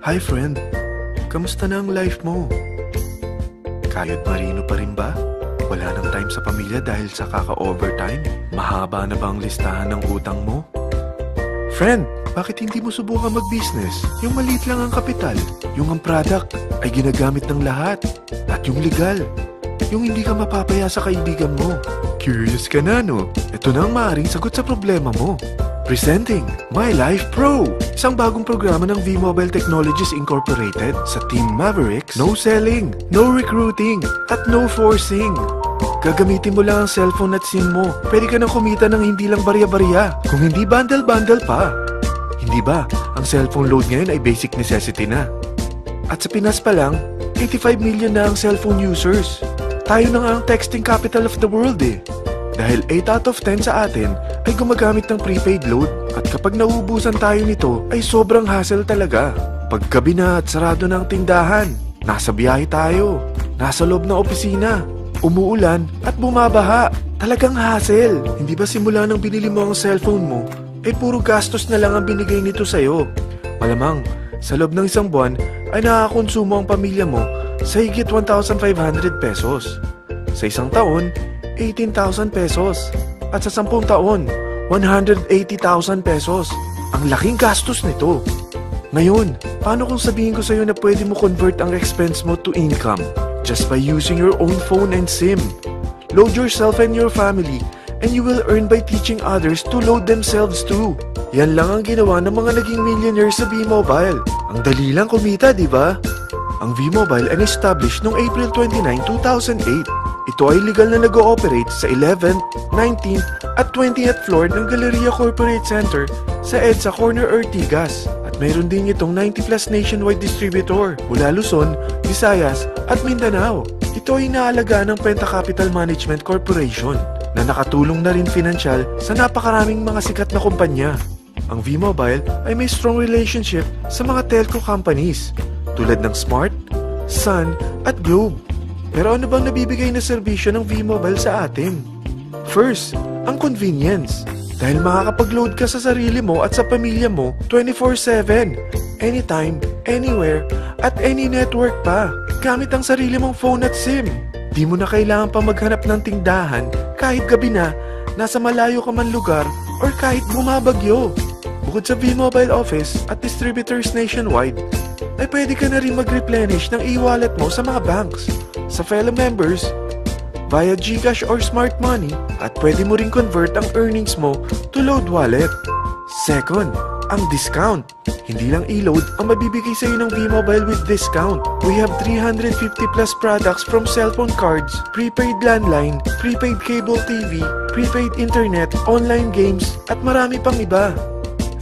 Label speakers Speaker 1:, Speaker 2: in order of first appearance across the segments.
Speaker 1: Hi friend, kamusta na ang life mo? Kayod marino pa rin ba? Wala nang time sa pamilya dahil sa kaka-overtime? Mahaba na ba ang listahan ng utang mo? Friend, bakit hindi mo subukan mag-business? Yung maliit lang ang kapital, yung ang product ay ginagamit ng lahat, at yung legal, yung hindi ka mapapaya sa kaibigan mo. Curious ka na, no? Ito na ang maaaring sagot sa problema mo. Presenting My Life Pro, isang bagong programa ng V-Mobile Technologies Incorporated sa Team Mavericks. No selling, no recruiting, at no forcing. Gagamitin mo lang ang cellphone at SIM mo. Pwede ka nang kumita ng hindi lang barya-barya, kung hindi bundle-bundle pa. Hindi ba, ang cellphone load ngayon ay basic necessity na. At sa Pinas pa lang, 85 million na ang cellphone users. Tayo na nga ang texting capital of the world eh. Dahil 8 out of 10 sa atin ay gumagamit ng prepaid load, at kapag nauubusan tayo nito ay sobrang hassle talaga. Paggabi na at sarado na ang tindahan, nasa biyahe tayo, nasa loob ng opisina, umuulan at bumabaha. Talagang hassle. Hindi ba simula nang binili mo ang cellphone mo, ay puro gastos na lang ang binigay nito sa'yo? Malamang, sa loob ng isang buwan ay nakakakonsumo ang pamilya mo sa higit 1,500 pesos. Sa isang taon, 18,000 pesos. At sa 10 taon, 180,000 pesos. Ang laking gastos nito. Ngayon, paano kung sabihin ko sa'yo na pwede mo convert ang expense mo to income just by using your own phone and SIM? Load yourself and your family, and you will earn by teaching others to load themselves too. Yan lang ang ginawa ng mga naging millionaires sa V-Mobile. Ang dali lang kumita, di ba? Ang V-Mobile ay established noong April 29, 2008. Ito ay legal na nag-ooperate sa 11th, 19th at 20th floor ng Galleria Corporate Center sa EDSA Corner Ortigas. At mayroon din itong 90 plus nationwide distributor mula Luzon, Visayas at Mindanao. Ito ay inaalagaan ng Penta Capital Management Corporation na nakatulong na rin pinansyal sa napakaraming mga sikat na kumpanya. Ang V-Mobile ay may strong relationship sa mga telco companies tulad ng Smart, Sun at Globe. Pero ano bang nabibigay na serbisyo ng V-Mobile sa atin? First, ang convenience. Dahil makakapag-load ka sa sarili mo at sa pamilya mo 24/7, anytime, anywhere, at any network pa. Gamit ang sarili mong phone at SIM. Di mo na kailangan pa maghanap ng tindahan kahit gabi na, nasa malayo ka man lugar, or kahit bumabagyo. Bukod sa V-Mobile office at distributors nationwide, ay pwede ka na rin mag-replenish ng e-wallet mo sa mga banks, sa fellow members, via GCash or Smart Money, at pwede mo rin convert ang earnings mo to load wallet. Second, ang discount. Hindi lang e-load ang mabibigay sa iyo ng V-Mobile with discount. We have 350 plus products from cellphone cards, prepaid landline, prepaid cable TV, prepaid internet, online games, at marami pang iba.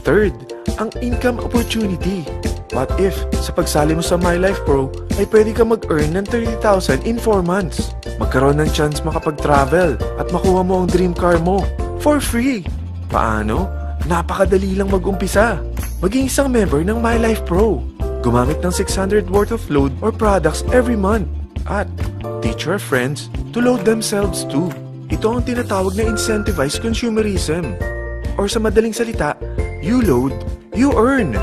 Speaker 1: Third, ang income opportunity. What if, sa pagsali mo sa My Life Pro, ay pwede ka mag-earn ng 30,000 in 4 months? Magkaroon ng chance makapag-travel at makuha mo ang dream car mo for free. Paano? Napakadali lang mag-umpisa. Maging isang member ng My Life Pro. Gumamit ng 600 worth of load or products every month. At teach your friends to load themselves too. Ito ang tinatawag na incentivized consumerism. Or sa madaling salita, you load, you earn.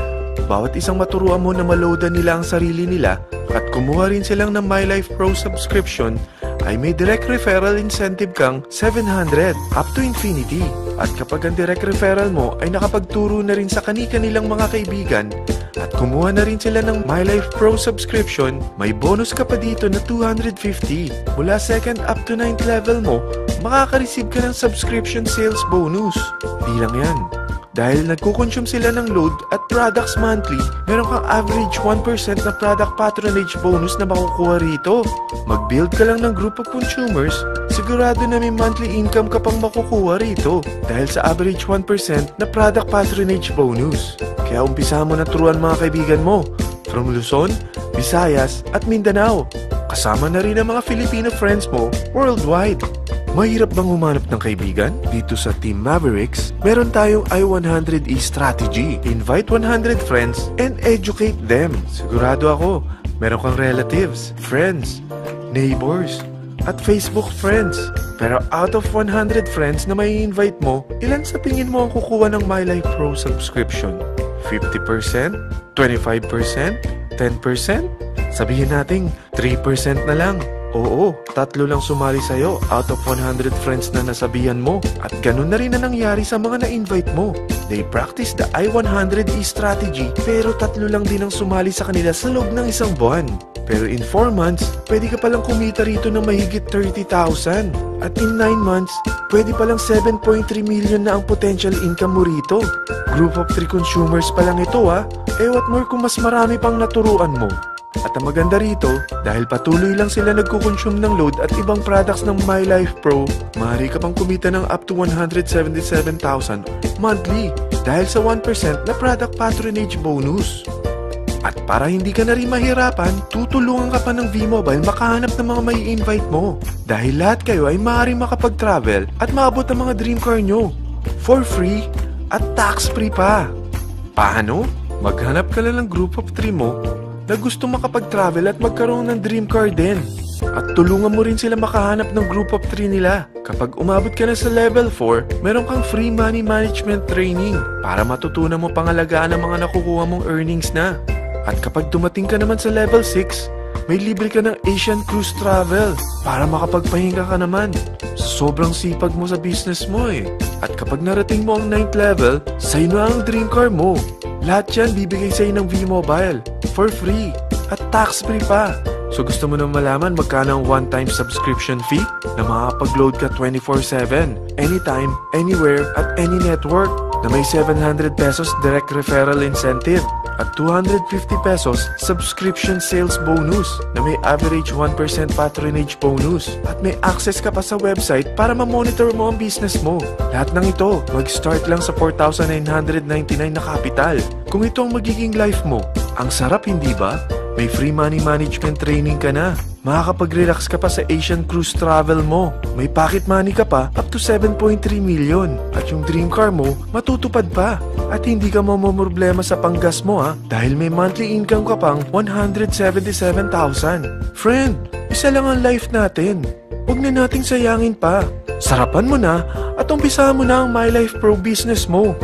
Speaker 1: Bawat isang maturuan mo na maloadan nila ang sarili nila at kumuha rin silang ng My Life Pro subscription, ay may direct referral incentive kang 700 up to infinity. At kapag ang direct referral mo ay nakapagturo na rin sa kani-kanilang mga kaibigan at kumuha na rin sila ng My Life Pro subscription, may bonus ka pa dito na 250. Mula 2nd up to 9th level mo, makaka-receive ka ng subscription sales bonus. Di lang yan. Dahil nagkukonsume sila ng load at products monthly, meron kang average 1% na product patronage bonus na makukuha rito. Mag-build ka lang ng group of consumers, sigurado na may monthly income ka pang makukuha rito dahil sa average 1% na product patronage bonus. Kaya umpisa mo na turuan mga kaibigan mo from Luzon, Visayas at Mindanao. Kasama na rin ang mga Filipino friends mo worldwide. Mahirap bang humanap ng kaibigan? Dito sa Team Mavericks, meron tayong I100E strategy. Invite 100 friends and educate them. Sigurado ako, meron kang relatives, friends, neighbors, at Facebook friends. Pero out of 100 friends na may invite mo, ilan sa tingin mo ang kukuha ng My Life Pro subscription? 50%? 25%? 10%? Sabihin nating 3% na lang. Oo, 3 lang sumali sa'yo out of 100 friends na nasabihan mo. At ganun na rin na nangyari sa mga na-invite mo. They practice the I-100E strategy pero 3 lang din ang sumali sa kanila sa loob ng isang buwan. Pero in 4 months, pwede ka palang kumita rito ng mahigit 30,000. At in 9 months, pwede palang 7.3 million na ang potential income mo rito. Group of 3 consumers pa lang ito what more kung mas marami pang naturuan mo. At ang maganda rito, dahil patuloy lang sila nagkukonsume ng load at ibang products ng My Life Pro, maaari ka pang kumita ng up to 177,000 monthly dahil sa 1% na product patronage bonus. At para hindi ka na rin mahirapan, tutulungan ka pa ng V-Mobile makahanap ng mga may invite mo. Dahil lahat kayo ay maaaring makapag-travel at maabot ang mga dream car nyo. For free at tax-free pa. Paano? Maghanap ka lang ng group of 3 mo na gusto makapag-travel at magkaroon ng dream car din. At tulungan mo rin sila makahanap ng group of 3 nila. Kapag umabot ka na sa level 4, meron kang free money management training para matutunan mo pangalagaan ang mga nakukuha mong earnings na. At kapag dumating ka naman sa level 6, may libre ka ng Asian Cruise Travel para makapagpahinga ka naman. Sobrang sipag mo sa business mo At kapag narating mo ang 9th level, sa'yo na ang dream car mo. Lahat yan bibigay sa'yo ng V-Mobile for free at tax-free pa. So gusto mo na malaman magkano ang one-time subscription fee na makakapag-load ka 24/7, anytime, anywhere, at any network na may 700 pesos direct referral incentive at 250 pesos subscription sales bonus na may average 1% patronage bonus at may access ka pa sa website para ma-monitor mo ang business mo. Lahat ng ito mag-start lang sa 4,999 na capital. Kung ito ang magiging life mo, ang sarap hindi ba? May free money management training ka na. Makakapag-relax ka pa sa Asian Cruise Travel mo. May pocket money ka pa up to 7.3 million. At yung dream car mo, matutupad pa. At hindi ka mamomroblema sa panggas mo dahil may monthly income ka pang 177,000. Friend, isa lang ang life natin. Huwag na nating sayangin pa. Sarapan mo na at umpisahan mo na ang My Life Pro business mo.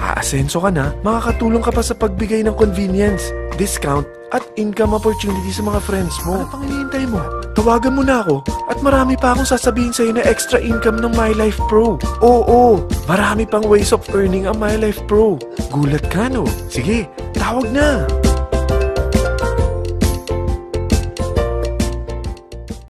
Speaker 1: Aasenso ka na, makakatulong ka pa sa pagbigay ng convenience, discount, at income opportunity sa mga friends mo. Ano pang hinihintay mo? Tawagan mo na ako at marami pa akong sasabihin sa'yo na extra income ng My Life Pro. Oo, marami pang ways of earning ang My Life Pro. Gulat ka no? Sige, tawag na!